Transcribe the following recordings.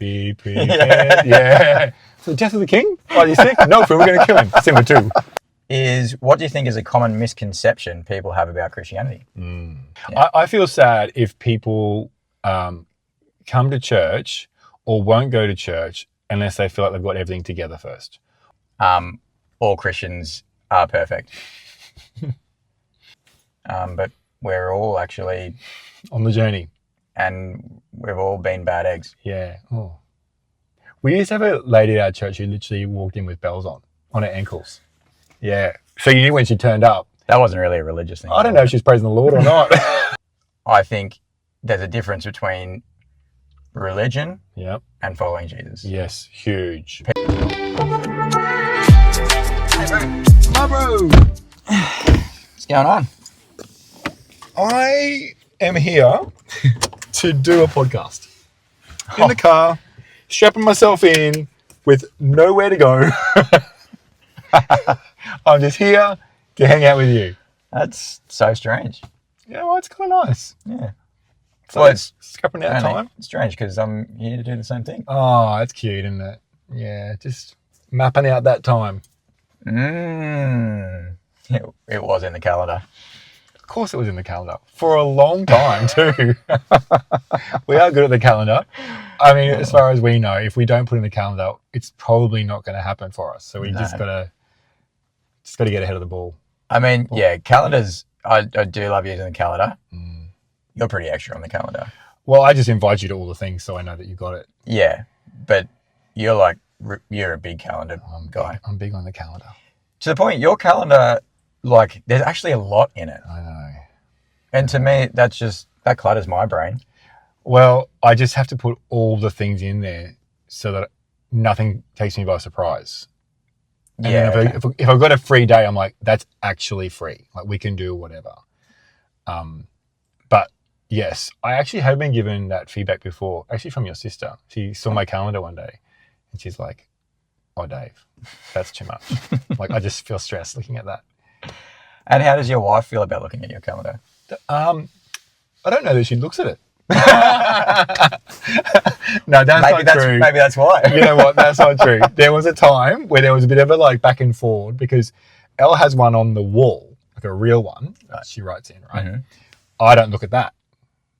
Be prepared. Yeah. So death of the king? Oh, you sick? No, we're going to kill him. Simba 2. What do you think is a common misconception people have about Christianity? Yeah. I feel sad if people come to church or won't go to church unless they feel like they've got everything together first. All Christians are perfect. But we're all actually... on the journey. And we've all been bad eggs. Yeah. Oh. We used to have a lady at our church who literally walked in with bells on her ankles. Yeah. So you knew when she turned up. That wasn't really a religious thing. I don't know if she's praising the Lord or not. I think there's a difference between religion and following Jesus. Yes, huge. Hey, bro. My bro. What's going on? I am here to do a podcast. In the car, strapping myself in with nowhere to go. I'm just here to hang out with you. That's so strange. Yeah, well, it's kind of nice. Yeah. So well, it's scrapping out time. It's strange because I'm here to do the same thing. Oh, that's cute, isn't it? Yeah, just mapping out that time. It was in the calendar. Of course it was in the calendar. For a long time, too. We are good at the calendar. I mean, as far as we know, if we don't put in the calendar, it's probably not going to happen for us. So we just got to get ahead of the ball. I mean, yeah, calendars, I do love using the calendar. You're pretty extra on the calendar. Well, I just invite you to all the things so I know that you got it. Yeah, but you're a big calendar guy. I'm big on the calendar. To the point, your calendar, there's actually a lot in it. I know. And to me, that clutters my brain. Well, I just have to put all the things in there so that nothing takes me by surprise. And then if I've got a free day, I'm like, that's actually free. Like, we can do whatever. But yes, I actually have been given that feedback before, actually from your sister. She saw my calendar one day and she's like, oh, Dave, that's too much. Like, I just feel stressed looking at that. And how does your wife feel about looking at your calendar? I don't know that she looks at it. No, that's not true. Maybe that's why. You know what? That's not true. There was a time where there was a bit of a back and forward because Elle has one on the wall, like a real one that she writes in, right? Mm-hmm. I don't look at that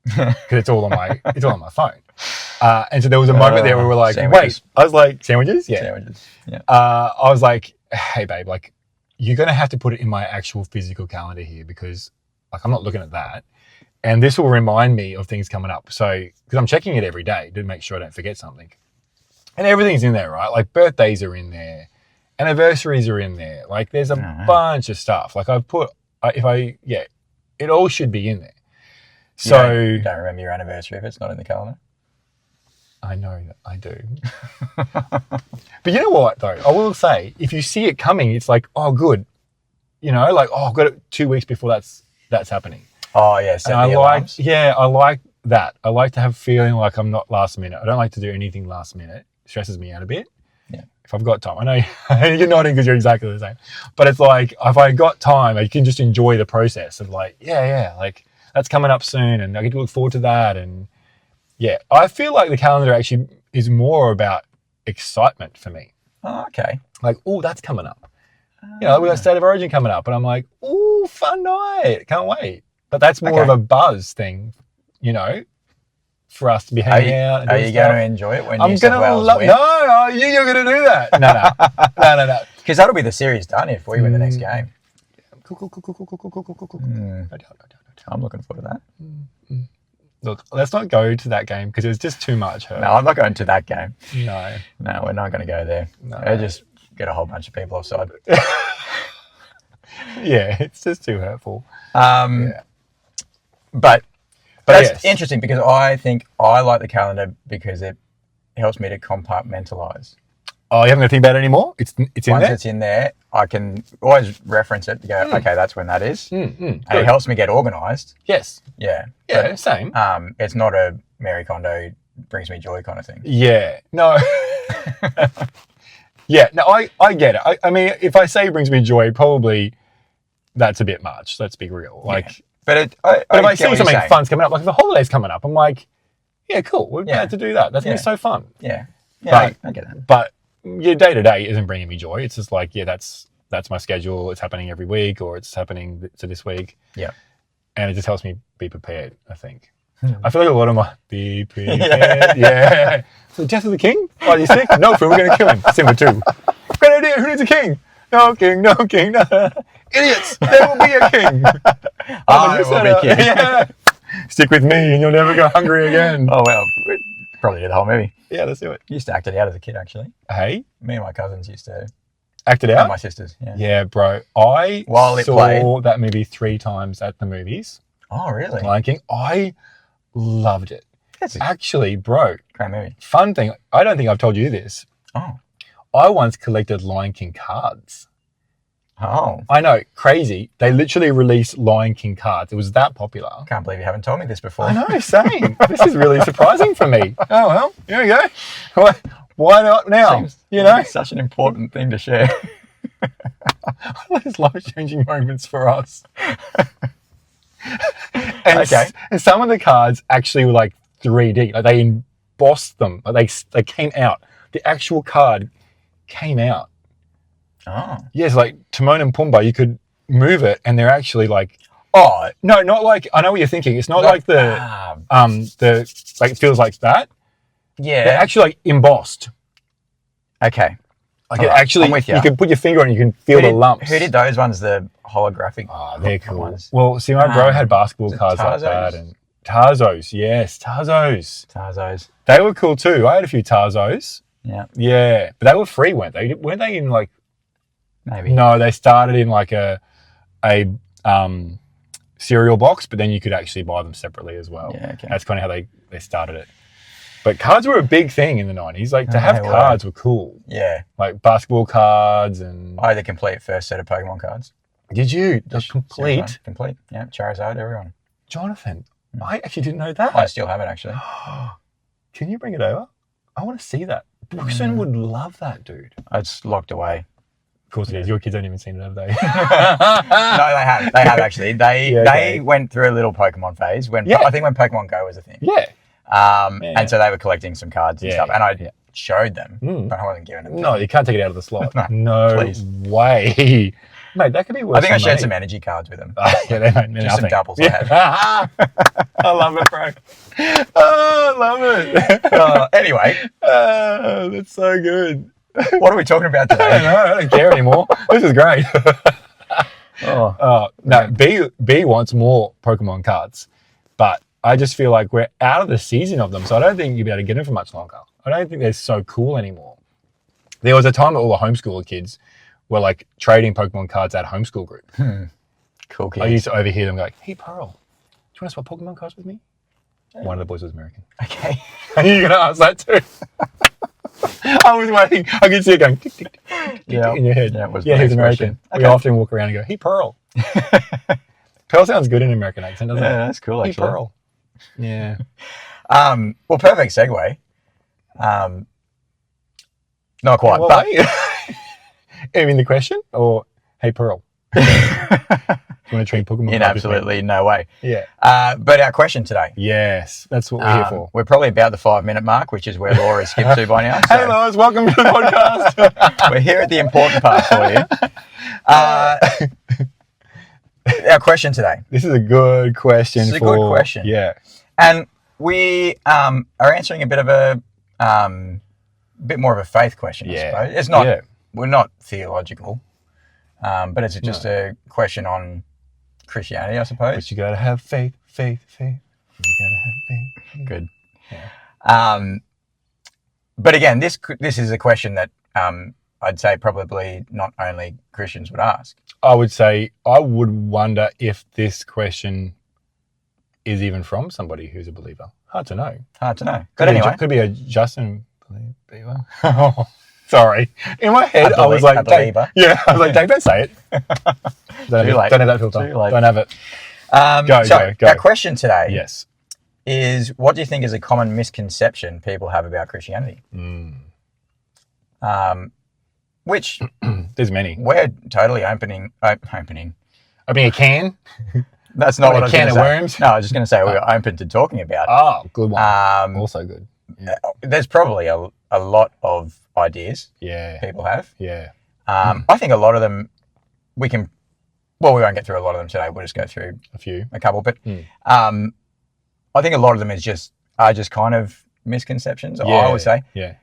because it's all on my phone. And so there was a moment there where we were like, sandwiches. Wait, I was like, sandwiches? Yeah. Sandwiches. Yeah. I was like, hey, babe, you're going to have to put it in my actual physical calendar here because I'm not looking at that. And this will remind me of things coming up. So, because I'm checking it every day to make sure I don't forget something. And everything's in there, right? Like birthdays are in there. Anniversaries are in there. Like there's a bunch of stuff. Like it all should be in there. So. You don't remember your anniversary if it's not in the calendar? I know that I do. But you know what though? I will say, if you see it coming, it's like, oh, good. You know, I've got it 2 weeks before that's happening. Oh, yeah. I like that. I like to have feeling like I'm not last minute. I don't like to do anything last minute. It stresses me out a bit. Yeah. If I've got time. I know you're nodding because you're exactly the same. But it's like, if I got time, I can just enjoy the process of that's coming up soon and I get to look forward to that. And yeah, I feel like the calendar actually is more about excitement for me. Oh, okay. Like, oh, that's coming up. We got State of Origin coming up. And I'm like, oh, fun night. Can't wait. But that's more of a buzz thing, for us to be hanging out. Are you going to enjoy it when New South Wales win? No, you're going to do that. No. Because that'll be the series done if we win the next game. Cool. I'm looking forward to that. Look, let's not go to that game because it's just too much hurt. No, I'm not going to that game. No, we're not going to go there. No. We'll just get a whole bunch of people offside. Yeah, it's just too hurtful. But that's interesting because I think I like the calendar because it helps me to compartmentalize. Oh, you haven't got to think about it anymore? It's in there? Once it's in there, I can always reference it to go, okay, that's when that is. And it helps me get organised. Yes. Yeah. Yeah, but, same. It's not a Mary Kondo brings me joy kind of thing. Yeah. No. Yeah. No, I get it. I mean, if I say brings me joy, probably that's a bit much. Let's be real. But if I see something fun's coming up, like if a holiday's coming up, I'm like, yeah, cool. We're glad to do that. That's going to be so fun. Yeah. Yeah, I get that. But your day to day isn't bringing me joy. It's just like, that's my schedule. It's happening every week, or it's happening to this week. Yeah. And it just helps me be prepared, I think. I feel like a lot of my be prepared. Yeah. So Death of the King? Oh, you sick? No, we're going to kill him. Simba 2. Great idea. Who needs a king? No king, no king. No. Idiots. There will be a king. I will be king. Yeah. Stick with me and you'll never go hungry again. Oh, well, we'd probably do the whole movie. Yeah, let's do it. You used to act it out as a kid, actually. Hey? Me and my cousins used to act it out? And my sisters, yeah. Yeah, bro. I saw that movie 3 times at the movies. Oh, really? Lion King. I loved it. Actually, bro. Great movie. Fun thing. I don't think I've told you this. Oh. I once collected Lion King cards. Oh. I know. Crazy. They literally released Lion King cards. It was that popular. Can't believe you haven't told me this before. I know. Same. This is really surprising for me. Oh, well. Here we go. Why not now? Seems such an important thing to share. Those life-changing moments for us. And some of the cards actually were like 3D. Like they embossed them. Like they came out. The actual card came out. Oh. Yes, like Timon and Pumbaa, you could move it and they're actually like, oh, no, not like, I know what you're thinking. It's not like like it feels like that. Yeah. They're actually like embossed. Okay. Like it actually, you can put your finger on it, you can feel the lumps. Who did those ones, the holographic? Oh, they're cool. Ones? Well, see, my bro had basketball cards like that. And Tarzos, yes, Tarzos. They were cool too. I had a few Tarzos. Yeah. Yeah, but they were free, weren't they? Weren't they in like... Maybe. No, they started in like a cereal box, but then you could actually buy them separately as well. Yeah, okay. That's kind of how they started it. But cards were a big thing in the 90s. Like, to have cards were cool. Yeah. Like, basketball cards and... I had the complete first set of Pokemon cards. Did you? The complete? Complete. Yeah, Charizard, everyone. Jonathan, I actually didn't know that. I still have it, actually. Can you bring it over? I want to see that. Brookston would love that, dude. It's locked away. Of course it is. Your kids haven't even seen it, have they? No, they have. They have, actually. They went through a little Pokemon phase. I think when Pokemon Go was a thing. Yeah. And so they were collecting some cards and stuff. And I showed them, but I wasn't giving them. No, you can't take it out of the slot. No please. Way. Mate, that could be worse. I think I shared some energy cards with them. Yeah, they don't mean just nothing. some doubles I had. I love it, bro. Oh, I love it. Anyway. That's so good. What are we talking about today? I don't care anymore. This is great. No, B wants more Pokemon cards, but I just feel like we're out of the season of them, so I don't think you'll be able to get them for much longer. I don't think they're so cool anymore. There was a time that all the homeschooler kids were like trading Pokemon cards at homeschool group. Cool kids. I used to overhear them go like, "Hey, Pearl, do you want to swap Pokemon cards with me?" One of the boys was American. Okay. And you're going to ask that too. I was waiting. I could see it going tick, tick, tick, tick, in your head. Yeah, he's American. Okay. We often walk around and go, "Hey, Pearl." Pearl sounds good in an American accent, doesn't it? Yeah, that's cool, actually. Hey, Pearl. Yeah. Well, perfect segue. Not quite, but... I mean, the question? Or, "Hey, Pearl, do you want to trade Pokemon?" In absolutely no way. Yeah. But our question today. Yes, that's what we're here for. We're probably about the 5-minute mark, which is where Laura has skipped to by now. So hey, Lois, welcome to the podcast. We're here at the important part for you. Our question today. This is a good question. It's a good question. Yeah. And we are answering a bit of a bit more of a faith question, I suppose. It's not. Yeah. We're not theological, but it's just a question on Christianity, I suppose. But you gotta have faith. You gotta have faith. Good. Yeah. But again, this is a question that I'd say probably not only Christians would ask. I would say I would wonder if this question is even from somebody who's a believer. Hard to know. But anyway, could be a Justin believer. Sorry. In my head, I was like, Dave, I was like, Dave, don't say it. Don't have that filter. Don't have it. Go. Our question today yes. is, what do you think is a common misconception people have about Christianity? Which there's many. We're totally opening a can. That's not what I was can going of to say. worms. No, I was just going to say we were open to talking about it. Oh, good one. Also good. Yeah. There's probably a lot of ideas people have. Yeah. I think a lot of them we won't get through a lot of them today. We'll just go through a couple. But I think a lot of them are just kind of misconceptions, I would say. Yeah.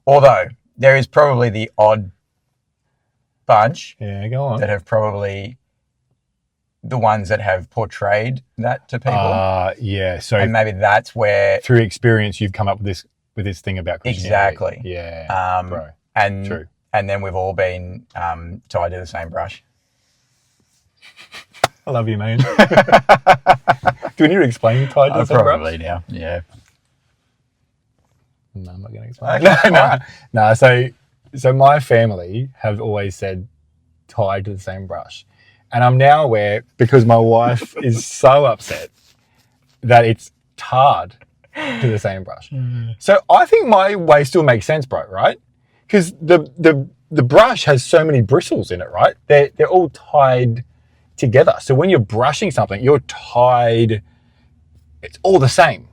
Although there is probably the odd bunch go on. that have probably the ones that have portrayed that to people. So and maybe that's where through experience you've come up with this thing about Christianity. Exactly. Yeah. Bro. And true. And then we've all been tied to the same brush. I love you, man. Do we need to explain tied to the same brush? Probably now. Yeah. No, I'm not going to explain. No. So my family have always said tied to the same brush. And I'm now aware, because my wife is so upset, that it's tarred to the same brush. So I think my way still makes sense, bro, right? Because the brush has so many bristles in it, right? They're all tied together. So when you're brushing something, you're tied. It's all the same.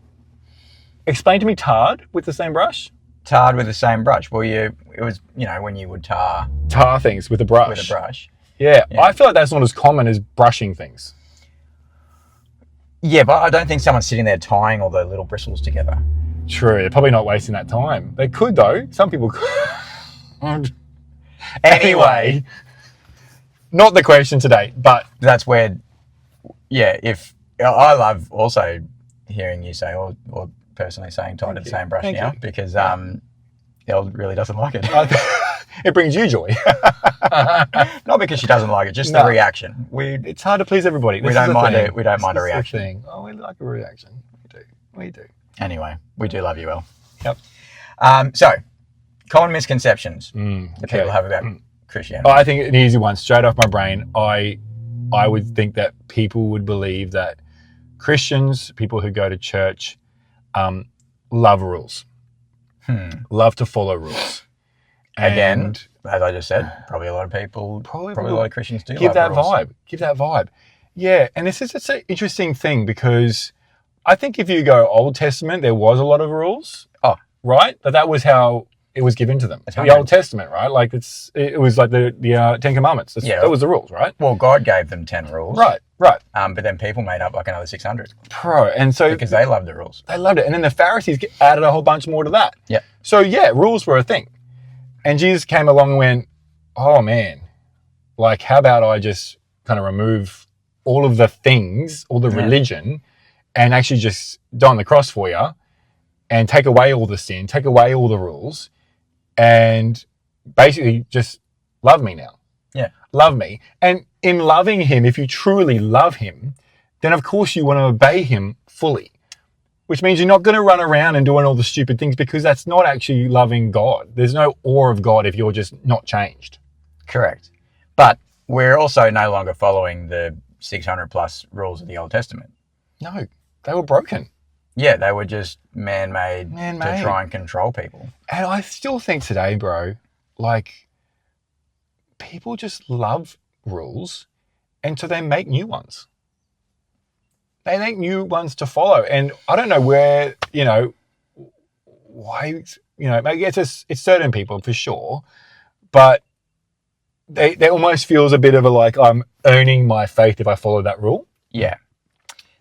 Explain to me tarred with the same brush. Tarred with the same brush. Well, it was when you would tar things with a brush. With a brush. Yeah, I feel like that's not as common as brushing things. Yeah, but I don't think someone's sitting there tying all the little bristles together. True, they're probably not wasting that time. They could though. Some people could. Anyway, not the question today, but that's where, if I love also hearing you say or personally saying tied to the same brush now because Elle really doesn't like it. It brings you joy. Not because she doesn't like it, just the reaction. It's hard to please everybody. We don't mind it. We don't mind a reaction. Oh, we like a reaction. We do. Anyway, we do love you, Elle. Yep. So, common misconceptions that people have about Christianity. I think an easy one, straight off my brain. I would think that people would believe that Christians, people who go to church, love rules, love to follow rules. Again, as I just said, probably a lot of people, probably a lot of Christians do give love that rules. Give that vibe. Yeah, and it's an interesting thing because I think if you go Old Testament, there was a lot of rules. Oh, right, but that was how it was given to them. The Old Testament, right? Like it was like the Ten Commandments. That was the rules, right? Well, God gave them 10 rules. Right. But then people made up like another 600. And so because they loved the rules. They loved it, and then the Pharisees added a whole bunch more to that. Yeah. So rules were a thing. And Jesus came along and went, oh man, like how about I just kind of remove all of the things, all the religion, and actually just die on the cross for you and take away all the sin, take away all the rules, and basically just love me now. Yeah. Love me. And in loving him, if you truly love him, then of course you want to obey him fully. Which means you're not going to run around and doing all the stupid things because that's not actually loving God. There's no awe of God if you're just not changed. Correct. But we're also no longer following the 600 plus rules of the Old Testament. No, they were broken. Yeah, they were just man-made to try and control people. And I still think today, bro, like people just love rules and so they make new ones. They make new ones to follow. And I don't know where, why, maybe it's certain people for sure, but they almost feels a bit of a like, I'm earning my faith if I follow that rule. Yeah.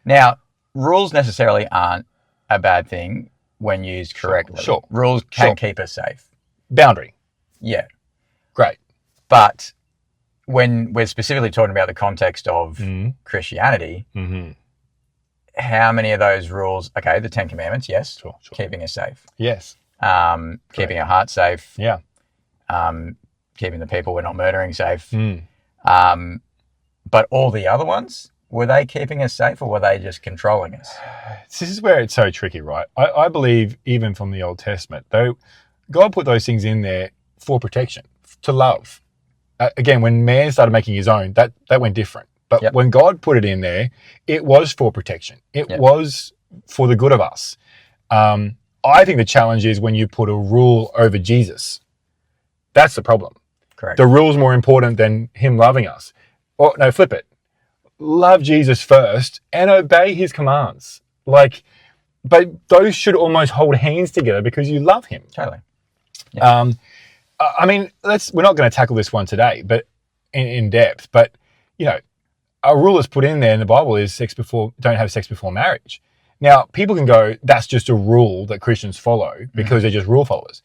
Now, rules necessarily aren't a bad thing when used correctly. Sure. Rules can keep us safe. Boundary. Yeah. Great. But when we're specifically talking about the context of Christianity, how many of those rules, the 10 Commandments, yes, sure. Keeping us safe. Yes. Keeping our heart safe. Yeah. Keeping the people we're not murdering safe. But all the other ones, were they keeping us safe or were they just controlling us? This is where it's so tricky, right? I believe even from the Old Testament, though, God put those things in there for protection, to love. Again, when man started making his own, that went different. But when God put it in there, it was for protection. It was for the good of us. I think the challenge is when you put a rule over Jesus. That's the problem. Correct. The rule's more important than him loving us. Or no, flip it. love Jesus first and obey his commands. Like, but those should almost hold hands together because you love him. Totally. Yeah. I mean, we're not going to tackle this one today, but in depth. But you know, a rule that's put in there in the Bible is don't have sex before marriage. Now, people can go, that's just a rule that Christians follow because they're just rule followers.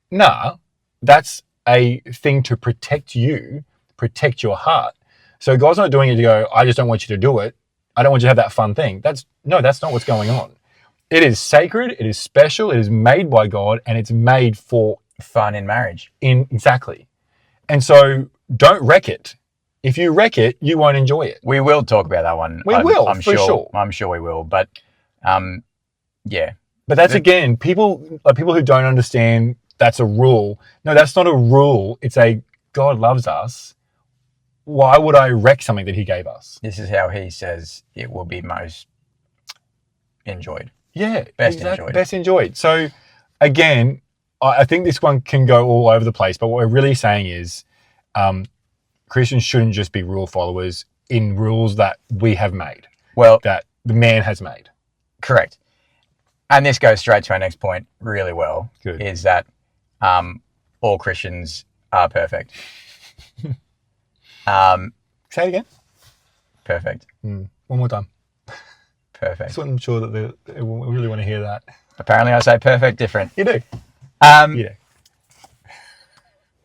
Nah, that's a thing to protect you, protect your heart. So God's not doing it to go, I just don't want you to do it. I don't want you to have that fun thing. That's not what's going on. It is sacred, it is special, it is made by God, and it's made for fun in marriage. Exactly. And so don't wreck it. If you wreck it, you won't enjoy it. We will talk about that one. I'm sure. I'm sure we will. But yeah. But that's again, people who don't understand that's a rule. No, that's not a rule. It's a God loves us. Why would I wreck something that he gave us? This is how he says it will be most enjoyed. Yeah. Enjoyed. Best enjoyed. So again, I think this one can go all over the place, but what we're really saying is Christians shouldn't just be rule followers in rules that we have made. Well, that the man has made. Correct. And this goes straight to our next point really well. Good. Is that all Christians are perfect. Say it again. Perfect. One more time. Perfect. So I'm sure that they really want to hear that. Apparently I say perfect different. You do. Yeah.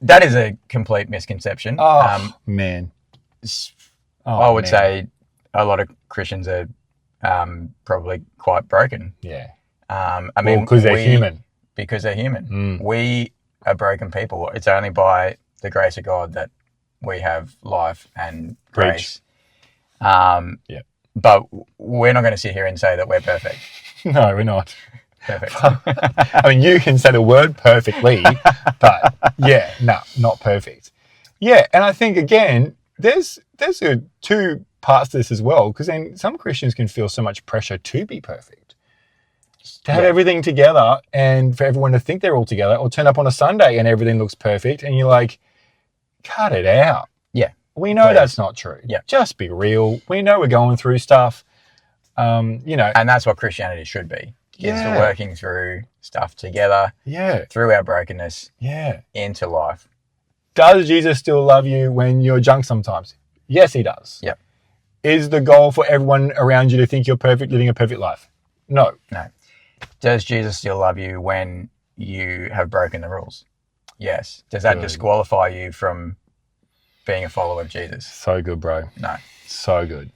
That is a complete misconception. Oh, man. I would say a lot of Christians are probably quite broken. Yeah. I mean, because they're human. Because they're human. We are broken people. It's only by the grace of God that we have life and grace. Yeah. But we're not going to sit here and say that we're perfect. No, we're not. Perfect. I mean, you can say the word perfectly, but yeah, no, not perfect. Yeah, and I think, again, there's two parts to this as well, because then some Christians can feel so much pressure to be perfect. To have everything together and for everyone to think they're all together, or turn up on a Sunday and everything looks perfect, and you're like, cut it out. Yeah. We know that's not true. Yeah. Just be real. We know we're going through stuff. And that's what Christianity should be. Is working through stuff together. Yeah. Through our brokenness. Yeah. Into life. Does Jesus still love you when you're junk sometimes? Yes, he does. Yep. Is the goal for everyone around you to think you're perfect, living a perfect life? No. No. Does Jesus still love you when you have broken the rules? Yes. Does that disqualify you from being a follower of Jesus? So good, bro. No. So good.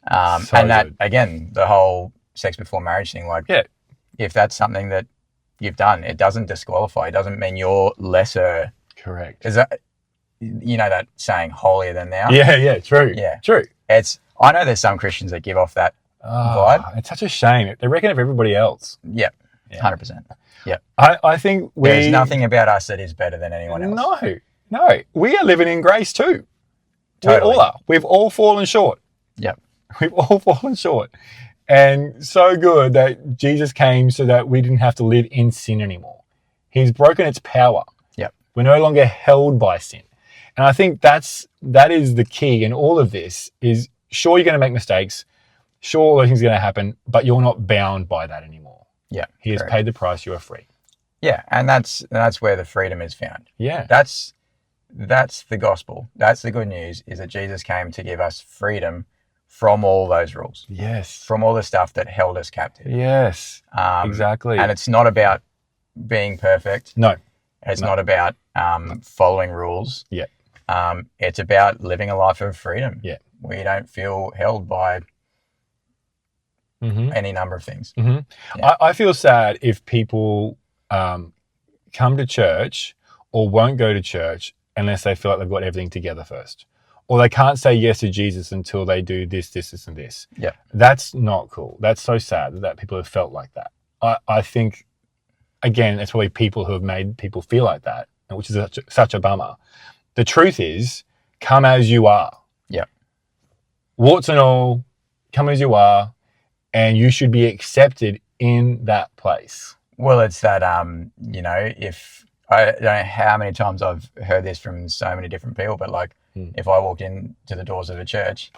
Again, the whole sex before marriage thing, if that's something that you've done, it doesn't disqualify. It doesn't mean you're lesser. Correct. Is that, that saying, holier than thou? Yeah, true. Yeah. True. I know there's some Christians that give off that vibe. It's such a shame. They reckon of everybody else. Yep. 100%. Yep. I think there's nothing about us that is better than anyone else. No. We are living in grace too. Totally. We all are. We've all fallen short. Yep. We've all fallen short. And so good that Jesus came so that we didn't have to live in sin anymore. He's broken its power. Yep. We're no longer held by sin. And I think that is the key in all of this is, sure, you're going to make mistakes. Sure, all those things are going to happen, but you're not bound by that anymore. Yeah. He has paid the price. You are free. Yeah. And that's where the freedom is found. Yeah. That's the gospel. That's the good news, is that Jesus came to give us freedom from all those rules. Yes. From all the stuff that held us captive. Yes. Exactly. And it's not about being perfect. No. It's not about following rules. Yeah. It's about living a life of freedom. Yeah. Where you don't feel held by any number of things. Mm-hmm. Yeah. I feel sad if people come to church or won't go to church unless they feel like they've got everything together first. Or they can't say yes to Jesus until they do this, and this. Yeah. That's not cool. That's so sad that people have felt like that. I think, again, it's probably people who have made people feel like that, which is such a bummer. The truth is, come as you are. Yeah. Warts and all, come as you are, and you should be accepted in that place. Well, it's that, if I don't know how many times I've heard this from so many different people, but if I walked into the doors of a church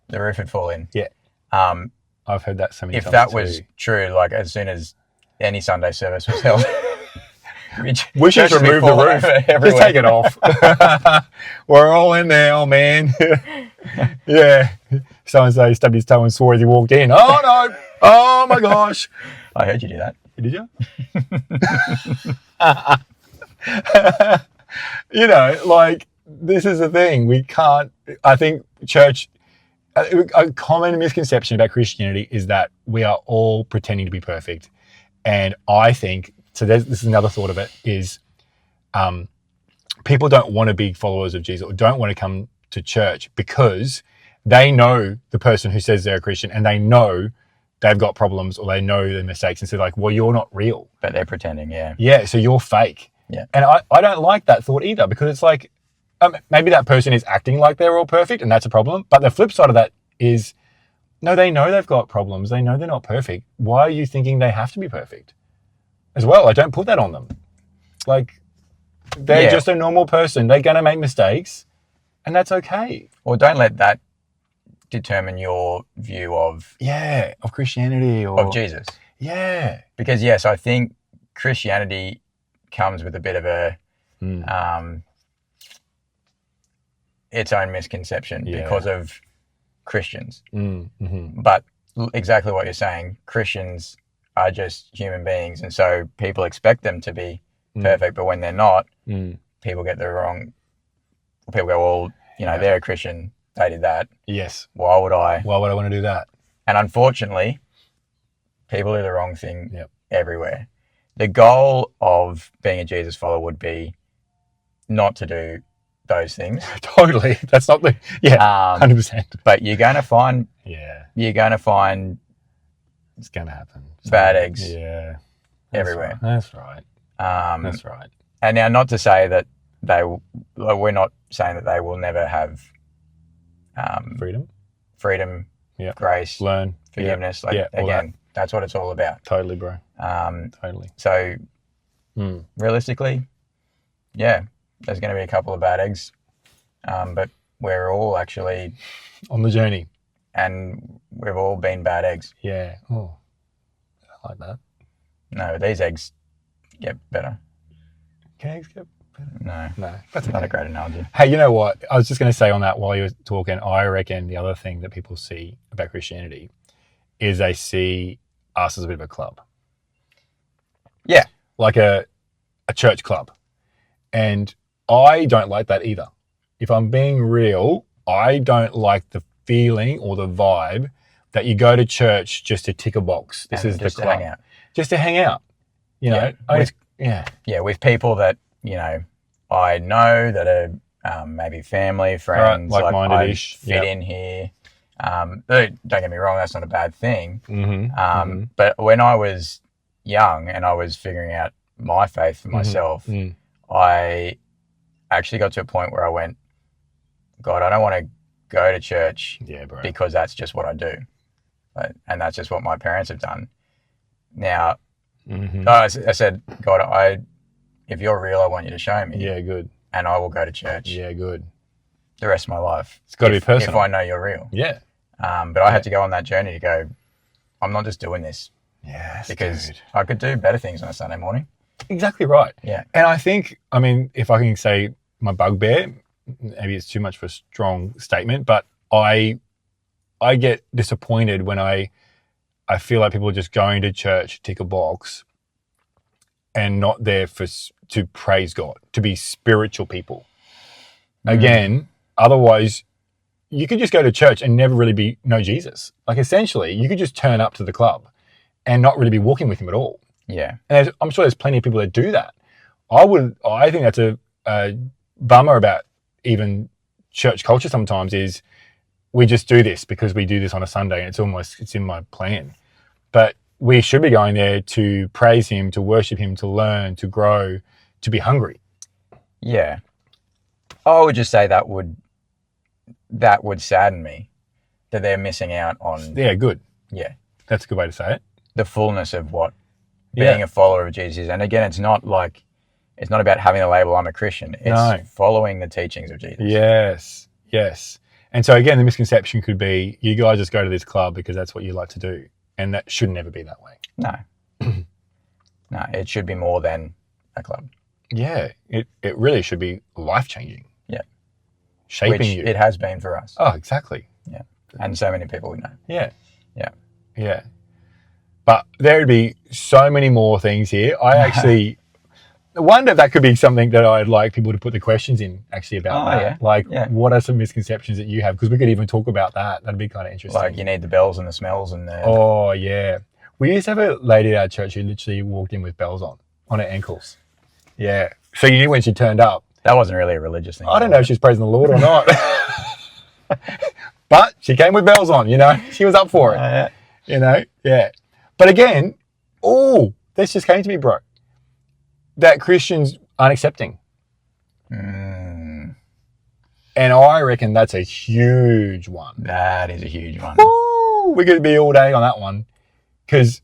The roof would fall in. Yeah. I've heard that so many times. If that was true, like as soon as any Sunday service was held, we should remove the roof. Just take it off. We're all in there, oh man. Yeah. So-and-so stubbed his toe and swore as he walked in. Oh no! Oh my gosh! I heard you do that. Did you? You know, like, this is the thing. We can't, I think church, a common misconception about Christianity is that we are all pretending to be perfect. And I think, so this is another thought of it, is people don't want to be followers of Jesus or don't want to come to church because they know the person who says they're a Christian and they know they've got problems or they know their mistakes. And so like, well, you're not real. But they're pretending, yeah. Yeah, so you're fake. Yeah. And I don't like that thought either because it's like, maybe that person is acting like they're all perfect and that's a problem. But the flip side of that is, no, they know they've got problems. They know they're not perfect. Why are you thinking they have to be perfect as well? I don't put that on them. Like, they're just a normal person. They're going to make mistakes and that's okay. Well, don't let that determine your view of... Yeah, of Christianity or... Of Jesus. Yeah. Because, yes, I think Christianity comes with a bit of a... its own misconception because of Christians. But exactly what you're saying, Christians are just human beings. And so people expect them to be perfect, but when they're not, people get the wrong... People go, well, you know, they're a Christian... They did that. Yes. Why would I want to do that? And unfortunately, people do the wrong thing everywhere. The goal of being a Jesus follower would be not to do those things. Totally. That's not the... Yeah, 100%. But you're going to find... Yeah. You're going to find... It's going to happen. Bad eggs. Yeah. Everywhere. That's right. That's right. And now not to say that we're not saying that they will never have... freedom, grace, learn, forgiveness. Again, that's what it's all about. Totally, bro. Totally. So, realistically, there's going to be a couple of bad eggs, but we're all actually on the journey, and we've all been bad eggs. Yeah. Oh, I like that. No, these eggs get better. Can eggs get? No, that's not a great analogy. Hey, you know what? I was just going to say on that while you were talking, I reckon the other thing that people see about Christianity is they see us as a bit of a club. Yeah. Like a church club. And I don't like that either. If I'm being real, I don't like the feeling or the vibe that you go to church just to tick a box. This is the club. Hang out. Just to hang out. You know? With people that, you know, I know that are maybe family, friends, right, like-minded-ish. Fit in here. Don't get me wrong, that's not a bad thing. But when I was young and I was figuring out my faith for myself, I actually got to a point where I went, God, I don't want to go to church because that's just what I do. And that's just what my parents have done. Now, I said, God, if you're real, I want you to show me. Yeah, good. And I will go to church. Yeah, good. The rest of my life. It's got to be personal. If I know you're real. Yeah. But I had to go on that journey to go, I'm not just doing this. Yes, because I could do better things on a Sunday morning. Exactly right. Yeah. And I think, I mean, if I can say my bugbear, maybe it's too much of a strong statement, but I get disappointed when I feel like people are just going to church, tick a box, and not there to praise God, to be spiritual people. Again, otherwise, you could just go to church and never really know Jesus. Like, essentially, you could just turn up to the club and not really be walking with him at all. Yeah. And I'm sure there's plenty of people that do that. I think that's a bummer about even church culture sometimes is we just do this because we do this on a Sunday and it's in my plan. But we should be going there to praise him, to worship him, to learn, to grow, to be hungry. Yeah. I would just say that would sadden me that they're missing out on... Yeah, good. Yeah. That's a good way to say it. The fullness of what being a follower of Jesus is. And again, it's not about having the label, I'm a Christian. It's following the teachings of Jesus. Yes, yes. And so again, the misconception could be you guys just go to this club because that's what you like to do, and that should never be that way. No, no, it should be more than a club. Yeah, it really should be life changing. Yeah, shaping which you. It has been for us. Oh, exactly. Yeah, and so many people we know. Yeah, yeah, yeah. But there would be so many more things here. I actually wonder if that could be something that I'd like people to put the questions in actually about that. Yeah. Like, what are some misconceptions that you have? Because we could even talk about that. That'd be kind of interesting. Like you need the bells and the smells and the... Oh, yeah. We used to have a lady at our church who literally walked in with bells on her ankles. Yeah. So you knew when she turned up. That wasn't really a religious thing. I don't know if she's praising the Lord or not. But she came with bells on, She was up for it. Yeah. But again, this just came to me, bro. That Christians aren't accepting. And I reckon that's a huge one. That is a huge one. Woo! We're going to be all day on that one. Because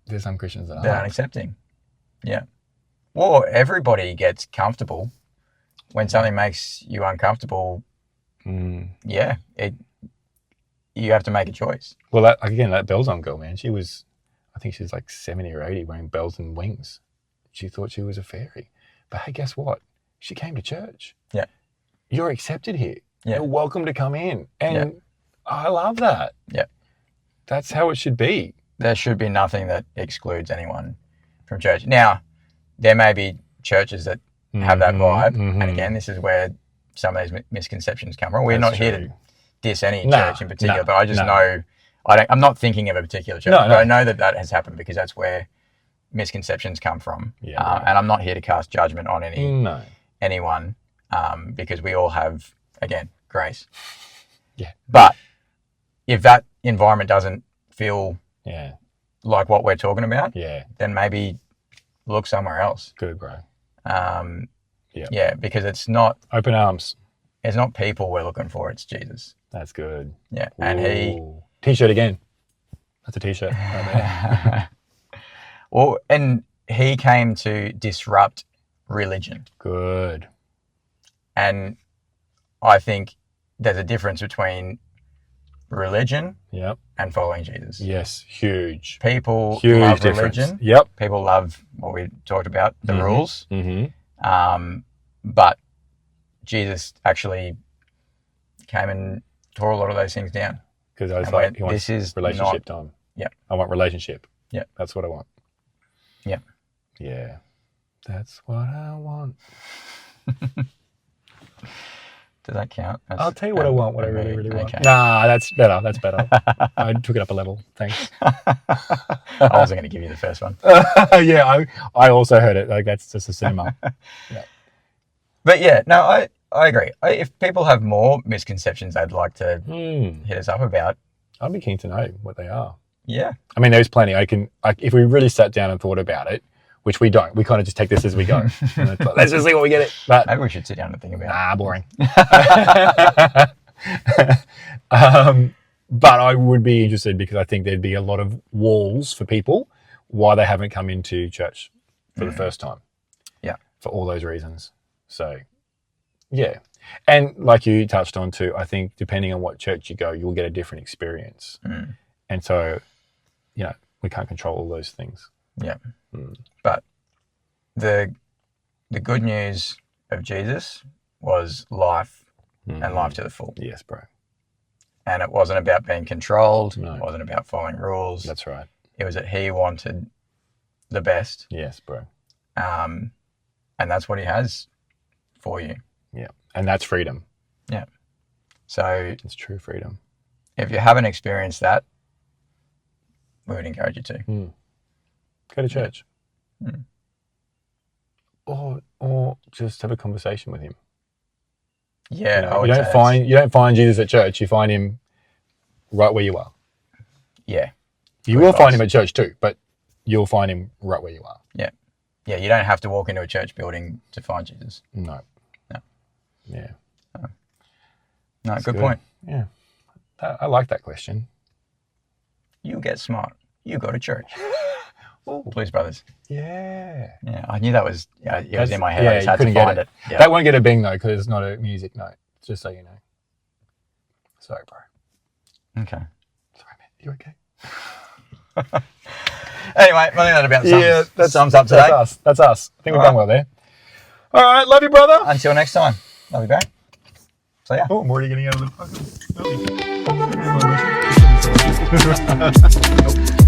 there's some Christians that aren't accepting. Yeah. Well, everybody gets comfortable. When something makes you uncomfortable, you have to make a choice. Well, that bells on girl, man, I think she's like 70 or 80 wearing bells and wings. She thought she was a fairy. But hey, guess what? She came to church. Yeah. You're accepted here. Yeah. You're welcome to come in. And I love that. Yeah. That's how it should be. There should be nothing that excludes anyone from church. Now, there may be churches that have that vibe. And again, this is where some of these misconceptions come from. We're not here to diss any church in particular, but I just know... I'm not thinking of a particular church, but I know that has happened because that's where misconceptions come from. Yeah, and I'm not here to cast judgment on anyone because we all have, again, grace. Yeah. But if that environment doesn't feel like what we're talking about, then maybe look somewhere else. Good, bro. Yeah, because it's not... Open arms. It's not people we're looking for, it's Jesus. That's good. Yeah, and he... T-shirt again. That's a T-shirt right there. Well, and he came to disrupt religion. Good. And I think there's a difference between religion and following Jesus. Yes, huge. People huge love difference. Religion. Yep. People love what we talked about, the rules. Mm-hmm. But Jesus actually came and tore a lot of those things down. Because I was like, this is relationship time. Yeah. I want relationship. Yeah. That's what I want. Yeah. Yeah. That's what I want. Does that count? I'll tell you what I want, what I really, really want. Okay. Nah, that's better. That's better. I took it up a level. Thanks. I wasn't going to give you the first one. Yeah, I also heard it. Like, that's just a cinema. Yeah. But yeah, no, I agree. If people have more misconceptions they'd like to hit us up about, I'd be keen to know what they are. Yeah. I mean, there's plenty. If we really sat down and thought about it, which we don't. We kind of just take this as we go. Let's just see what we get it. But maybe we should sit down and think about it. Nah, boring. But I would be interested because I think there'd be a lot of walls for people why they haven't come into church for the first time. Yeah. For all those reasons. So, yeah. And like you touched on too, I think depending on what church you go, you'll get a different experience. And so, we can't control all those things. Yeah. But the good news of Jesus was life and life to the full. Yes, bro. And it wasn't about being controlled. No. It wasn't about following rules. That's right. It was that he wanted the best. Yes, bro. And that's what he has for you. Yeah. And that's freedom. Yeah. So it's true freedom. If you haven't experienced that, we would encourage you to. Go to church. Or just have a conversation with him. Yeah. You don't find Jesus at church, you find him right where you are. Yeah. You will find him at church too, but you'll find him right where you are. Yeah. Yeah, you don't have to walk into a church building to find Jesus. No. Yeah. No, that's good point. Yeah. I like that question. You get smart. You go to church. Blues Brothers. Yeah. Yeah, I knew that was, it was in my head. I just had to find it. Yeah. That won't get a bing though, because it's not a music note Just so you know. Sorry, bro. Okay. Sorry, man. You okay? Anyway, I think that about sums up today. That's us. I think we've done well there. All right. Love you, brother. Until next time. Love you, Grant. See ya. Oh, I'm already getting out of the fucking belly.